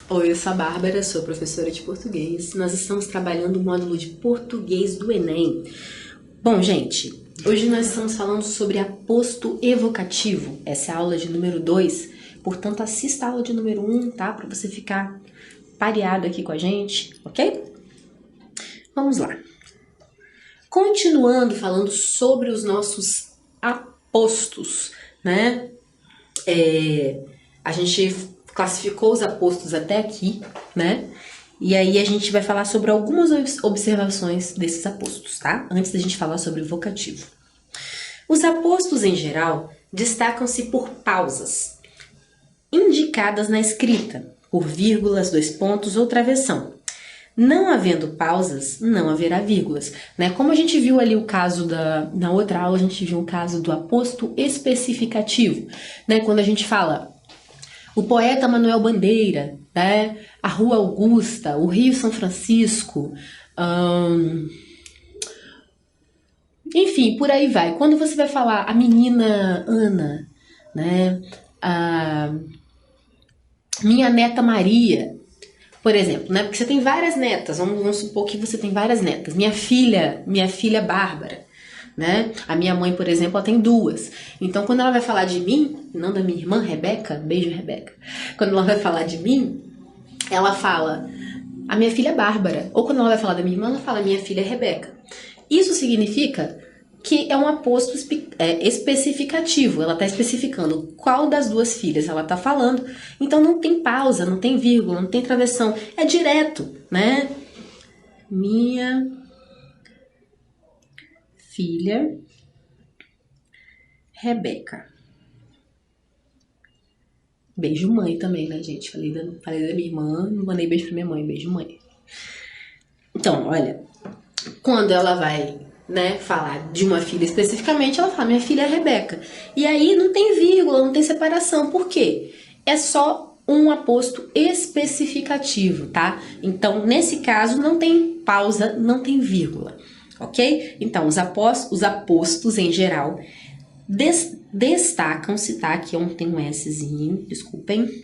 Oi, eu sou a Bárbara, sou professora de português. Nós estamos trabalhando o módulo de português do Enem. Bom, gente, hoje nós estamos falando sobre aposto evocativo. Essa é a aula de número 2, portanto assista a aula de número 1, tá? Para você ficar pareado aqui com a gente, ok? Vamos lá. Continuando falando sobre os nossos apostos, né? A gente classificou os apostos até aqui, né? E aí a gente vai falar sobre algumas observações desses apostos, tá? Antes da gente falar sobre o vocativo. Os apostos, em geral, destacam-se por pausas indicadas na escrita, por vírgulas, dois pontos ou travessão. Não havendo pausas, não haverá vírgulas, né? Como a gente viu ali o caso na outra aula, a gente viu o caso do aposto especificativo, né? Quando a gente fala o poeta Manuel Bandeira, né? A Rua Augusta, o Rio São Francisco, enfim, por aí vai. Quando você vai falar a menina Ana, né? A minha neta Maria, por exemplo, né? Porque você tem várias netas, vamos supor que você tem várias netas. Minha filha Bárbara, né? A minha mãe, por exemplo, ela tem duas. Então, quando ela vai falar de mim, não da minha irmã Rebeca, beijo Rebeca. Quando ela vai falar de mim, ela fala a minha filha Bárbara. Ou quando ela vai falar da minha irmã, ela fala minha filha Rebeca. Isso significa que é um aposto especificativo. Ela está especificando qual das duas filhas ela está falando. Então não tem pausa, não tem vírgula, não tem travessão. É direto, né? Minha filha Rebeca. Beijo mãe também, né, gente? Falei da minha irmã, não mandei beijo pra minha mãe. Beijo mãe. Então, olha, quando ela vai, né, falar de uma filha especificamente, ela fala minha filha é Rebeca. E aí não tem vírgula, não tem separação. Por quê? É só um aposto especificativo, tá? Então, nesse caso, não tem pausa, não tem vírgula. Ok? Então, os apostos em geral destacam-se, tá? Aqui tem um Szinho, desculpem,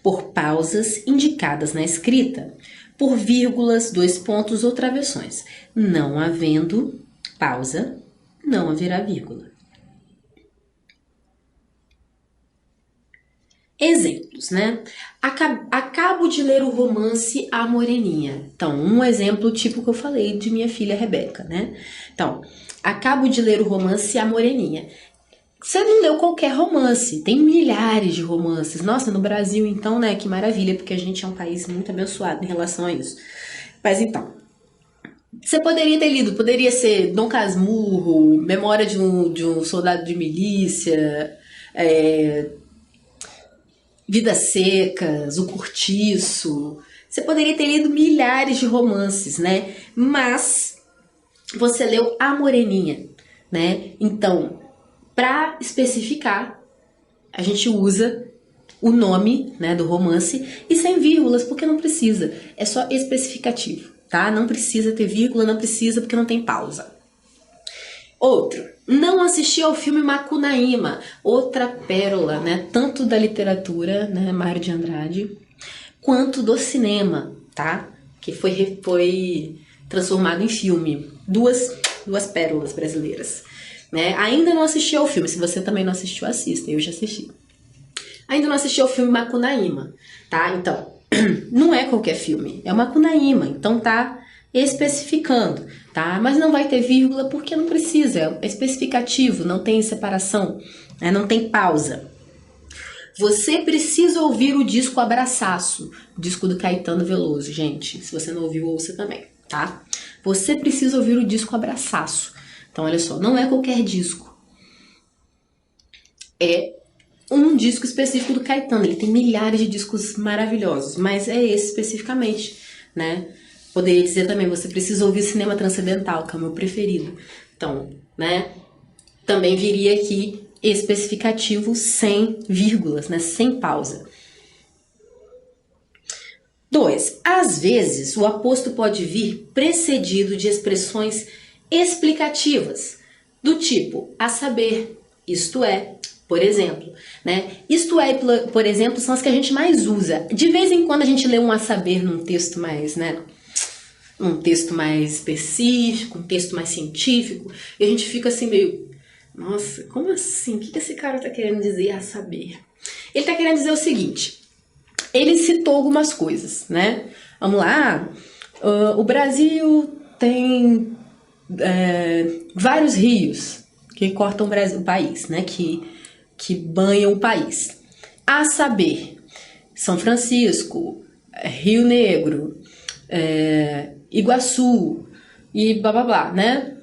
por pausas indicadas na escrita, por vírgulas, dois pontos ou travessões. Não havendo pausa, não haverá vírgula. Exemplos, né? Acabo de ler o romance A Moreninha. Então, um exemplo tipo que eu falei de minha filha Rebeca, né? Então, acabo de ler o romance A Moreninha. Você não leu qualquer romance, tem milhares de romances. Nossa, no Brasil, então, né? Que maravilha, porque a gente é um país muito abençoado em relação a isso. Mas então, você poderia ter lido, poderia ser Dom Casmurro, Memória de um Soldado de Milícia, Vidas Secas, O Cortiço. Você poderia ter lido milhares de romances, né? Mas você leu A Moreninha, né? Então, para especificar, a gente usa o nome, né, do romance e sem vírgulas, porque não precisa. É só especificativo, tá? Não precisa ter vírgula, não precisa porque não tem pausa. Outro, não assisti ao filme Macunaíma, outra pérola, né, tanto da literatura, né, Mário de Andrade, quanto do cinema, tá? Que foi transformado em filme. Duas pérolas brasileiras, né? Ainda não assisti ao filme, se você também não assistiu, assista, eu já assisti. Ainda não assisti ao filme Macunaíma, tá? Então, não é qualquer filme, é o Macunaíma, então tá especificando, tá? Mas não vai ter vírgula porque não precisa, é especificativo, não tem separação, né? Não tem pausa. Você precisa ouvir o disco Abraçaço, o disco do Caetano Veloso, gente. Se você não ouviu, ouça também, tá? Você precisa ouvir o disco Abraçaço. Então, olha só, não é qualquer disco. É um disco específico do Caetano. Ele tem milhares de discos maravilhosos, mas é esse especificamente, né? Poderia dizer também, você precisa ouvir Cinema Transcendental, que é o meu preferido. Então, né? Também viria aqui especificativo sem vírgulas, né? Sem pausa. 2. Às vezes, o aposto pode vir precedido de expressões explicativas, do tipo a saber, isto é, por exemplo, né? Isto é, por exemplo, são as que a gente mais usa. De vez em quando a gente lê um a saber num texto mais, né? Um texto mais específico, um texto mais científico, e a gente fica assim meio, nossa, como assim? O que esse cara tá querendo dizer a saber? Ele tá querendo dizer o seguinte, ele citou algumas coisas, né? Vamos lá, o Brasil tem vários rios que cortam o país, né? Que banham o país. A saber, São Francisco, Rio Negro, Iguaçu e blá blá blá, né?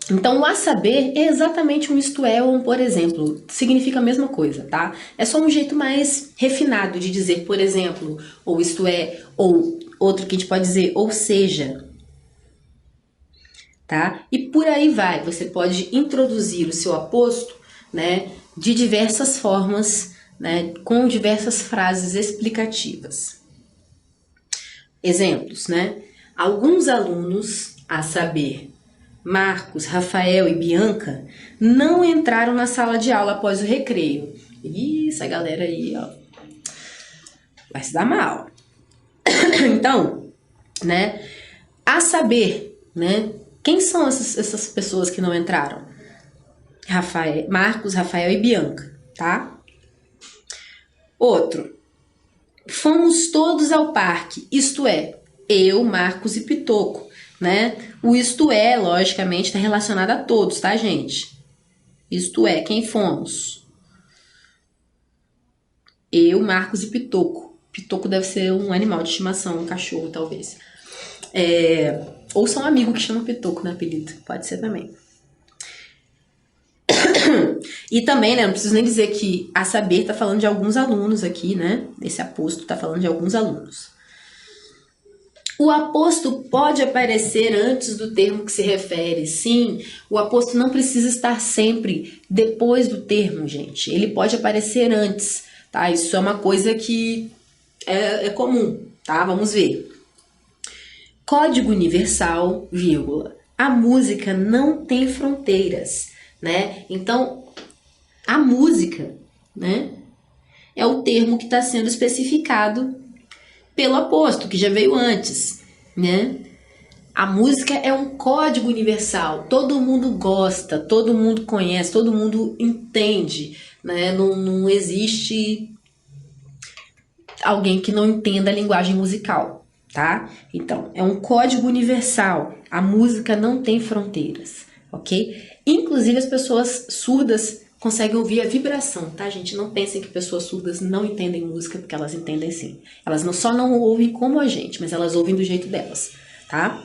Então, o a saber é exatamente um isto é ou um por exemplo. Significa a mesma coisa, tá? É só um jeito mais refinado de dizer, por exemplo, ou isto é, ou outro que a gente pode dizer, ou seja, tá? E por aí vai. Você pode introduzir o seu aposto, né, de diversas formas, né, com diversas frases explicativas. Exemplos, né? Alguns alunos, a saber, Marcos, Rafael e Bianca, não entraram na sala de aula após o recreio. Ih, essa galera aí, ó, vai se dar mal. Então, né, a saber, né, quem são essas pessoas que não entraram? Marcos, Rafael e Bianca, tá? Outro. Fomos todos ao parque, isto é, eu, Marcos e Pitoco, né? O isto é, logicamente, está relacionado a todos, tá, gente? Isto é, quem fomos? Eu, Marcos e Pitoco. Pitoco deve ser um animal de estimação, um cachorro, talvez. Ou só um amigo que chama Pitoco no apelido, pode ser também. E também, né, não preciso nem dizer que a saber tá falando de alguns alunos aqui, né? Esse aposto tá falando de alguns alunos. O aposto pode aparecer antes do termo que se refere. Sim, o aposto não precisa estar sempre depois do termo, gente. Ele pode aparecer antes, tá? Isso é uma coisa que é comum, tá? Vamos ver. Código universal, vírgula. A música não tem fronteiras, né? Então, a música, né, é o termo que está sendo especificado pelo aposto, que já veio antes, né? A música é um código universal, todo mundo gosta, todo mundo conhece, todo mundo entende, né? Não existe alguém que não entenda a linguagem musical, tá? Então, é um código universal, a música não tem fronteiras, ok? Inclusive as pessoas surdas conseguem ouvir a vibração, tá, gente? Não pensem que pessoas surdas não entendem música, porque elas entendem sim. Elas só não ouvem como a gente, mas elas ouvem do jeito delas, tá?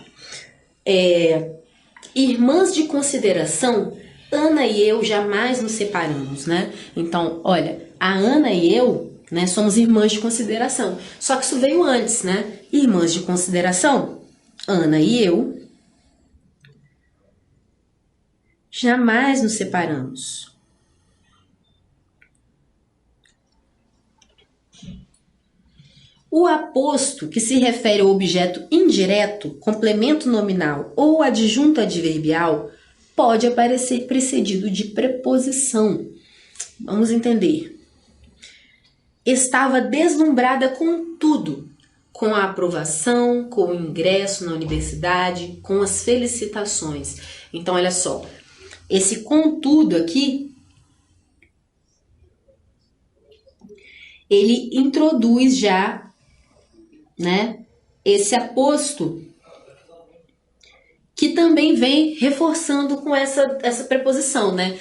Irmãs de consideração, Ana e eu jamais nos separamos, né? Então, olha, a Ana e eu, né, somos irmãs de consideração. Só que isso veio antes, né? Irmãs de consideração, Ana e eu jamais nos separamos. O aposto, que se refere ao objeto indireto, complemento nominal ou adjunto adverbial, pode aparecer precedido de preposição. Vamos entender. Estava deslumbrada com tudo, com a aprovação, com o ingresso na universidade, com as felicitações. Então, olha só, esse contudo aqui, ele introduz já, né, esse aposto que também vem reforçando com essa preposição, né?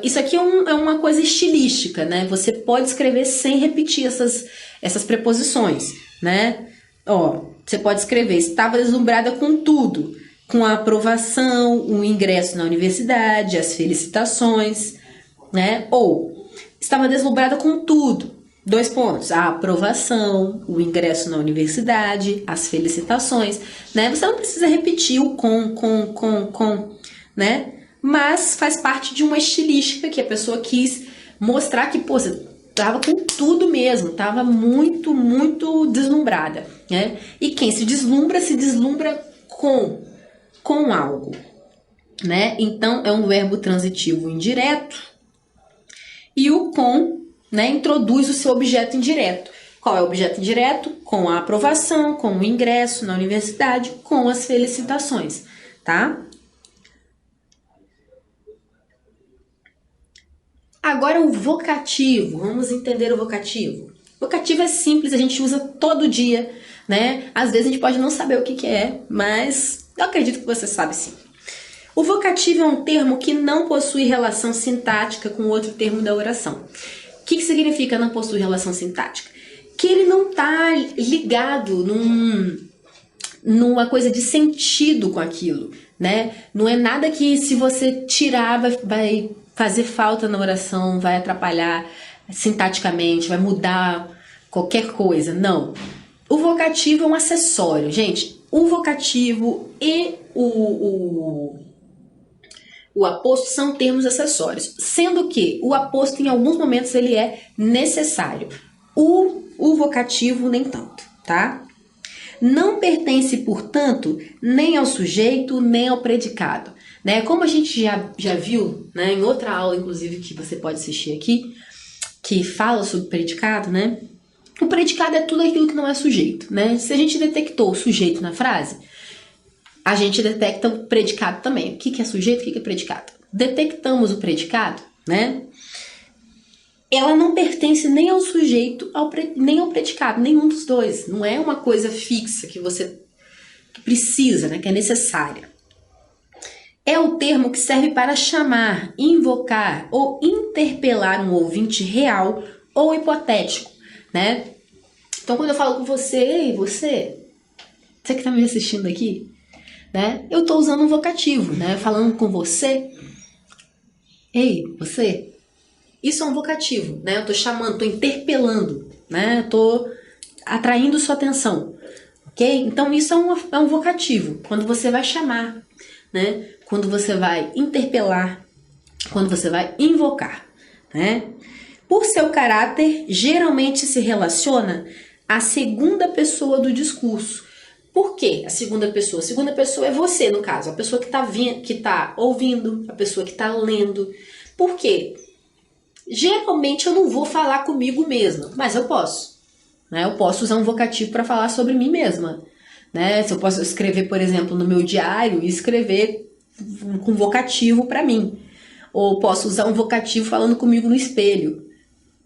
Isso aqui é uma coisa estilística, né? Você pode escrever sem repetir essas preposições, né? Ó, você pode escrever, estava deslumbrada com tudo, com a aprovação, o ingresso na universidade, as felicitações, né? Ou, estava deslumbrada com tudo. 2 pontos, a aprovação, o ingresso na universidade, as felicitações, né? Você não precisa repetir o com, né? Mas faz parte de uma estilística que a pessoa quis mostrar que, pô, você tava com tudo mesmo, tava muito, muito deslumbrada, né? E quem se deslumbra com algo, né? Então, é um verbo transitivo indireto. E o com, né, introduz o seu objeto indireto. Qual é o objeto indireto? Com a aprovação, com o ingresso na universidade, com as felicitações, tá? Agora o vocativo, vamos entender o vocativo. Vocativo é simples, a gente usa todo dia, né? Às vezes a gente pode não saber o que é, mas eu acredito que você sabe sim. O vocativo é um termo que não possui relação sintática com outro termo da oração. O que significa não possui relação sintática? Que ele não está ligado numa coisa de sentido com aquilo, né? Não é nada que se você tirar vai fazer falta na oração, vai atrapalhar sintaticamente, vai mudar qualquer coisa. Não. O vocativo é um acessório, gente. O vocativo e o aposto são termos acessórios, sendo que o aposto em alguns momentos ele é necessário. O vocativo nem tanto, tá? Não pertence, portanto, nem ao sujeito, nem ao predicado, né? Como a gente já viu, né, em outra aula, inclusive, que você pode assistir aqui, que fala sobre predicado, né? O predicado é tudo aquilo que não é sujeito, né? Se a gente detectou o sujeito na frase, a gente detecta o predicado também. O que é sujeito, o que é predicado? Detectamos o predicado, né? Ela não pertence nem ao sujeito, nem ao predicado, nenhum dos dois. Não é uma coisa fixa que você precisa, né, que é necessária. É o termo que serve para chamar, invocar ou interpelar um ouvinte real ou hipotético, né? Então, quando eu falo com você, ei, você que está me assistindo aqui, né? Eu estou usando um vocativo, né? Falando com você, ei, você. Isso é um vocativo, né? Eu tô chamando, tô interpelando, né? Eu tô atraindo sua atenção, ok? Então isso é um vocativo, quando você vai chamar, né? Quando você vai interpelar, quando você vai invocar, né? Por seu caráter, geralmente se relaciona à segunda pessoa do discurso. Por quê? A segunda pessoa? A segunda pessoa é você, no caso, a pessoa que tá ouvindo, a pessoa que tá lendo. Por quê? Geralmente eu não vou falar comigo mesma, mas eu posso. Né? Eu posso usar um vocativo para falar sobre mim mesma. Né? Se eu posso escrever, por exemplo, no meu diário e escrever com vocativo para mim. Ou posso usar um vocativo falando comigo no espelho.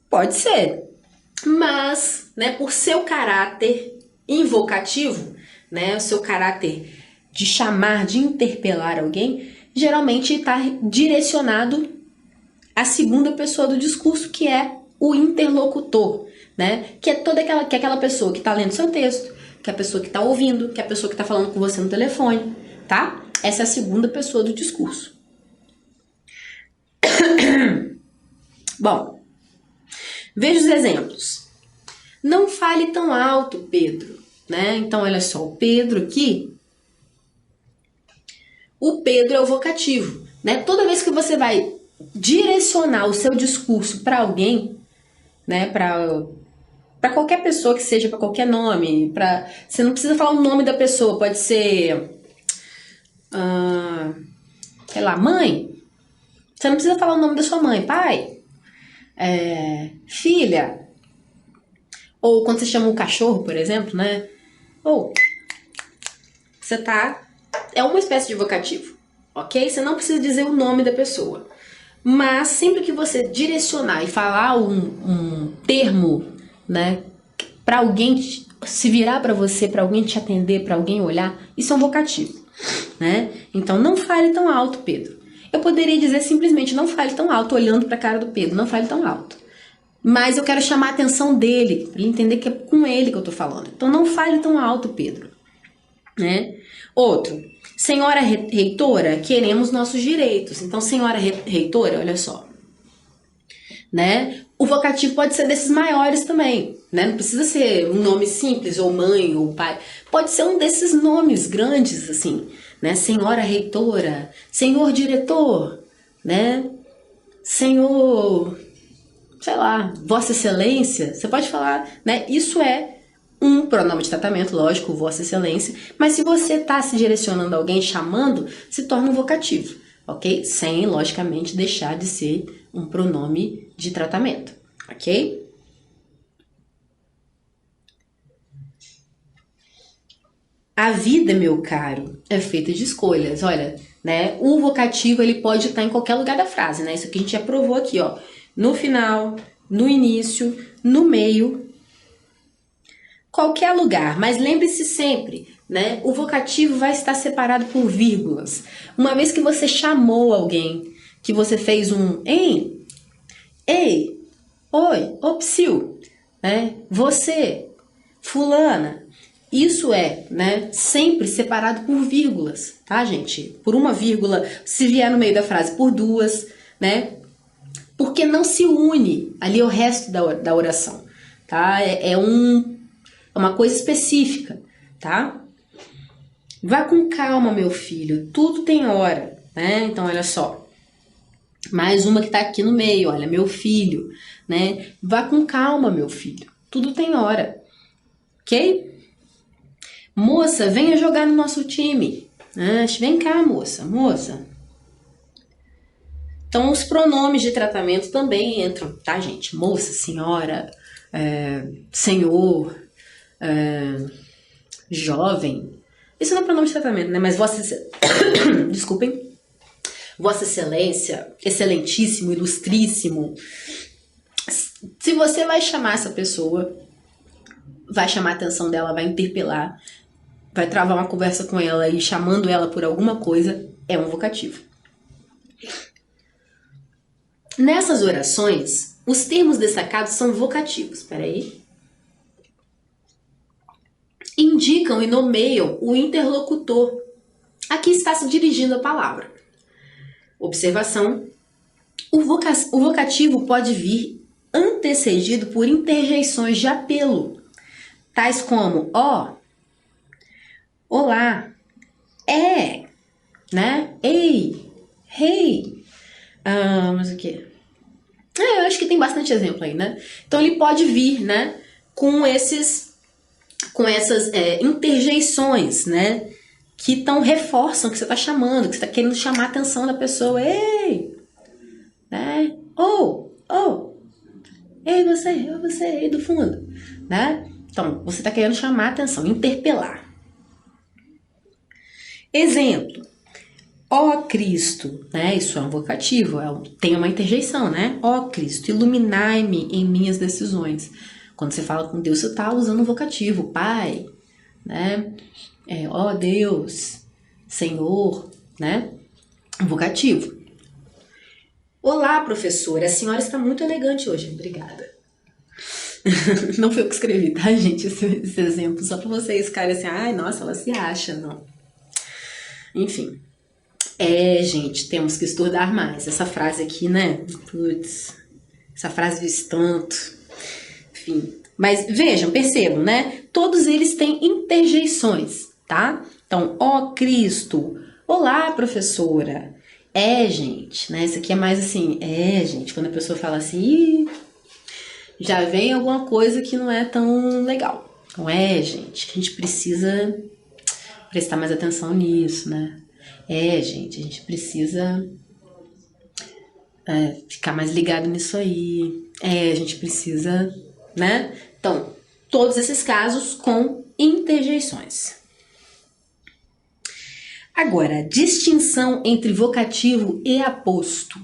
Pode ser. Mas, né, por seu caráter invocativo, né, o seu caráter de chamar, de interpelar alguém, geralmente está direcionado a segunda pessoa do discurso, que é o interlocutor, né? Que é aquela pessoa que está lendo seu texto, que é a pessoa que está ouvindo, que é a pessoa que está falando com você no telefone, tá? Essa é a segunda pessoa do discurso. Bom, veja os exemplos. Não fale tão alto, Pedro, né? Então, olha só, o Pedro aqui, o Pedro é o vocativo, né? Toda vez que você vai direcionar o seu discurso para alguém, né, para qualquer pessoa que seja, para qualquer nome, você não precisa falar o nome da pessoa, pode ser, sei lá, mãe. Você não precisa falar o nome da sua mãe, pai, filha, ou quando você chama um cachorro, por exemplo, né, ou você é uma espécie de vocativo, ok? Você não precisa dizer o nome da pessoa. Mas sempre que você direcionar e falar um termo, né, para alguém se virar para você, para alguém te atender, para alguém olhar, isso é um vocativo, né? Então não fale tão alto, Pedro. Eu poderia dizer simplesmente não fale tão alto, olhando para a cara do Pedro, não fale tão alto. Mas eu quero chamar a atenção dele, para ele entender que é com ele que eu tô falando. Então não fale tão alto, Pedro, né? Outro. Senhora reitora, queremos nossos direitos. Então, senhora reitora, olha só, né? O vocativo pode ser desses maiores também, né? Não precisa ser um nome simples, ou mãe, ou pai. Pode ser um desses nomes grandes, assim, né? Senhora reitora, senhor diretor, né? Senhor, sei lá, vossa excelência. Você pode falar, né? Isso é um pronome de tratamento, lógico, vossa excelência, mas se você está se direcionando a alguém, chamando, se torna um vocativo, ok? Sem, logicamente, deixar de ser um pronome de tratamento, ok? A vida, meu caro, é feita de escolhas. Olha, né? O vocativo ele pode estar em qualquer lugar da frase, né? Isso aqui a gente já provou aqui, ó. No final, no início, no meio, qualquer lugar. Mas lembre-se sempre, né? O vocativo vai estar separado por vírgulas. Uma vez que você chamou alguém, que você fez um ei, oi, ô psiu, né? Você, fulana. Isso é, né, sempre separado por vírgulas, tá, gente? Por uma vírgula, se vier no meio da frase, por duas, né? Porque não se une ali o resto da oração, tá? É uma coisa específica, tá? Vá com calma, meu filho, tudo tem hora, né? Então, olha só. Mais uma que tá aqui no meio, olha, meu filho, né? Vá com calma, meu filho, tudo tem hora, ok? Moça, venha jogar no nosso time. Vem cá, moça. Então, os pronomes de tratamento também entram, tá, gente? Moça, senhora, senhor, jovem. Isso não é pronome de tratamento, né? Mas desculpem. Vossa Excelência, excelentíssimo, ilustríssimo. Se você vai chamar essa pessoa, vai chamar a atenção dela, vai interpelar, vai travar uma conversa com ela e chamando ela por alguma coisa, é um vocativo. Nessas orações, os termos destacados são vocativos. Peraí. Indicam e nomeiam o interlocutor a que está se dirigindo a palavra. Observação. O vocativo pode vir antecedido por interjeições de apelo, tais como ó, olá, né? Ei, hey, mas o quê? Eu acho que tem bastante exemplo aí, né? Então ele pode vir, né, com essas interjeições, né, que reforçam que você está chamando, que você está querendo chamar a atenção da pessoa. Ei, né? Ei, você aí do fundo, né? Então, você está querendo chamar a atenção, interpelar. Exemplo. Ó Cristo, né? Isso é um vocativo, tem uma interjeição, né? Ó Cristo, iluminai-me em minhas decisões. Quando você fala com Deus, você está usando um vocativo, Pai, né? Ó Deus, Senhor, né? Um vocativo. Olá, professora, a senhora está muito elegante hoje. Obrigada. Não foi eu que escrevi, tá, gente? Esse exemplo, só para vocês ficarem assim, ai, nossa, ela se acha, não. Enfim. Gente, temos que estudar mais. Essa frase aqui, né? Putz, essa frase diz tanto. Enfim. Mas vejam, percebam, né? Todos eles têm interjeições, tá? Então, ó Cristo. Olá, professora. Gente, né? Isso aqui é mais assim, gente. Quando a pessoa fala assim, já vem alguma coisa que não é tão legal. Então, gente, que a gente precisa prestar mais atenção nisso, né? Gente, a gente precisa ficar mais ligado nisso aí. A gente precisa, né? Então, todos esses casos com interjeições. Agora, distinção entre vocativo e aposto.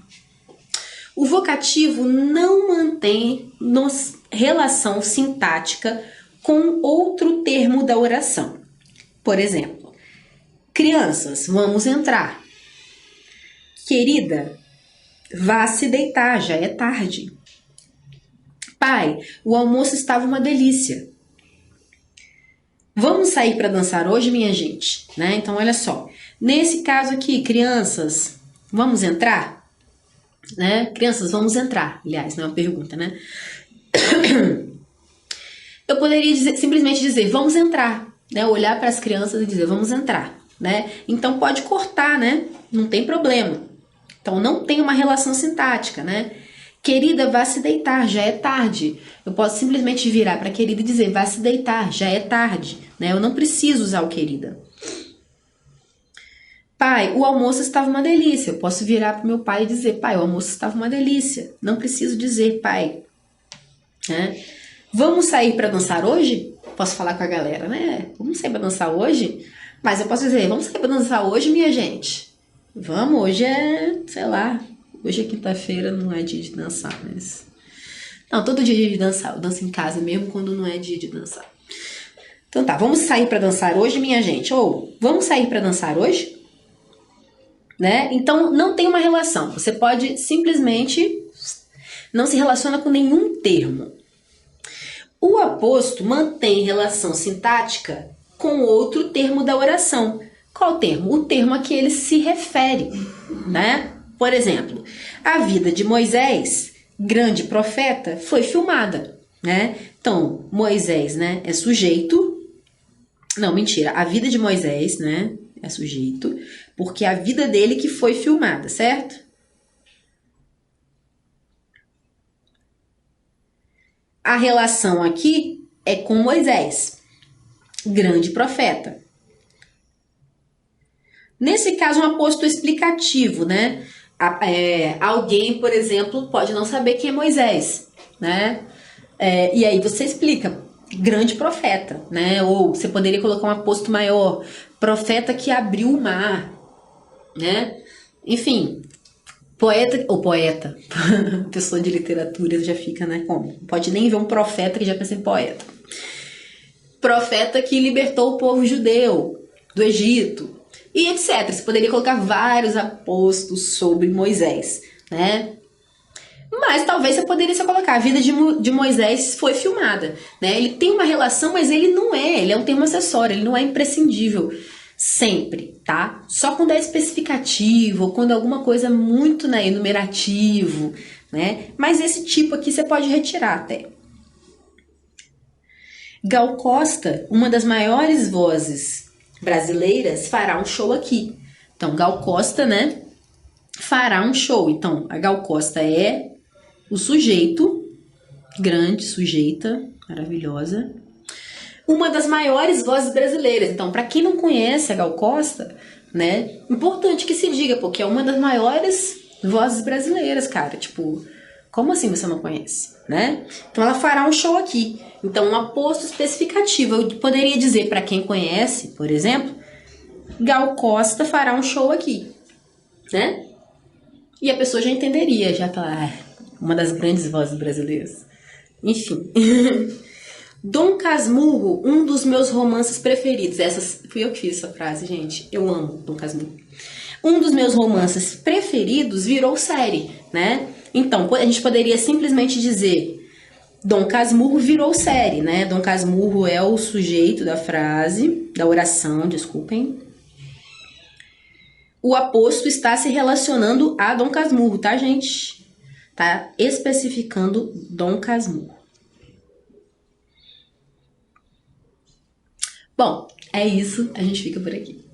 O vocativo não mantém relação sintática com outro termo da oração. Por exemplo, crianças, vamos entrar. Querida, vá se deitar, já é tarde. Pai, o almoço estava uma delícia. Vamos sair para dançar hoje, minha gente? Né? Então, olha só. Nesse caso aqui, crianças, vamos entrar? Né? Crianças, vamos entrar. Aliás, não é uma pergunta, né? Eu poderia simplesmente dizer, vamos entrar. Né? Olhar para as crianças e dizer, vamos entrar. Né? Então, pode cortar, né? Não tem problema. Então, não tem uma relação sintática, né? Querida, vá se deitar, já é tarde. Eu posso simplesmente virar para querida e dizer, vá se deitar, já é tarde. Né? Eu não preciso usar o querida. Pai, o almoço estava uma delícia. Eu posso virar pro meu pai e dizer, pai, o almoço estava uma delícia. Não preciso dizer, pai. Né? Vamos sair para dançar hoje? Posso falar com a galera, né? Vamos sair para dançar hoje? Mas eu posso dizer, vamos sair para dançar hoje, minha gente? Vamos, hoje é, sei lá, hoje é quinta-feira, não é dia de dançar, mas... Não, todo dia é dia de dançar. Eu danço em casa mesmo quando não é dia de dançar. Então tá, vamos sair para dançar hoje, minha gente? Ou, vamos sair para dançar hoje? Né? Então, não tem uma relação. Você pode simplesmente não se relaciona com nenhum termo. O aposto mantém relação sintática com outro termo da oração. Qual termo? O termo a que ele se refere, né? Por exemplo, a vida de Moisés, grande profeta, foi filmada, né? Então, Moisés, né, é sujeito. Não, mentira. A vida de Moisés, né, é sujeito, porque a vida dele que foi filmada, certo? A relação aqui é com Moisés, grande profeta. Nesse caso, um aposto explicativo, né? Alguém, por exemplo, pode não saber quem é Moisés, né? E aí você explica, grande profeta, né? Ou você poderia colocar um aposto maior, profeta que abriu o mar, né? Enfim, poeta, pessoa de literatura já fica, né? Como? Pode nem ver um profeta que já pensa em poeta. Profeta que libertou o povo judeu do Egito, e etc. Você poderia colocar vários apostos sobre Moisés, né? Mas talvez você poderia só colocar a vida de Moisés foi filmada, né? Ele tem uma relação, mas ele é um termo acessório, ele não é imprescindível sempre, tá? Só quando é especificativo ou quando é alguma coisa muito, né, enumerativo, né? Mas esse tipo aqui você pode retirar até. Gal Costa, uma das maiores vozes brasileiras, fará um show aqui. Então, Gal Costa, né, fará um show. Então, a Gal Costa é o sujeito, grande, sujeita, maravilhosa. Uma das maiores vozes brasileiras. Então, para quem não conhece a Gal Costa, né, importante que se diga, porque é uma das maiores vozes brasileiras, cara. Tipo, como assim você não conhece, né? Então, ela fará um show aqui. Então, um aposto especificativo. Eu poderia dizer para quem conhece, por exemplo, Gal Costa fará um show aqui, né? E a pessoa já entenderia, já falar, uma das grandes vozes brasileiras. Enfim. Dom Casmurro, um dos meus romances preferidos. Fui eu que fiz essa frase, gente. Eu amo Dom Casmurro. Um dos meus romances preferidos virou série, né? Então, a gente poderia simplesmente dizer Dom Casmurro virou série, né? Dom Casmurro é o sujeito da frase, da oração, desculpem. O aposto está se relacionando a Dom Casmurro, tá, gente? Tá especificando Dom Casmurro. Bom, é isso. A gente fica por aqui.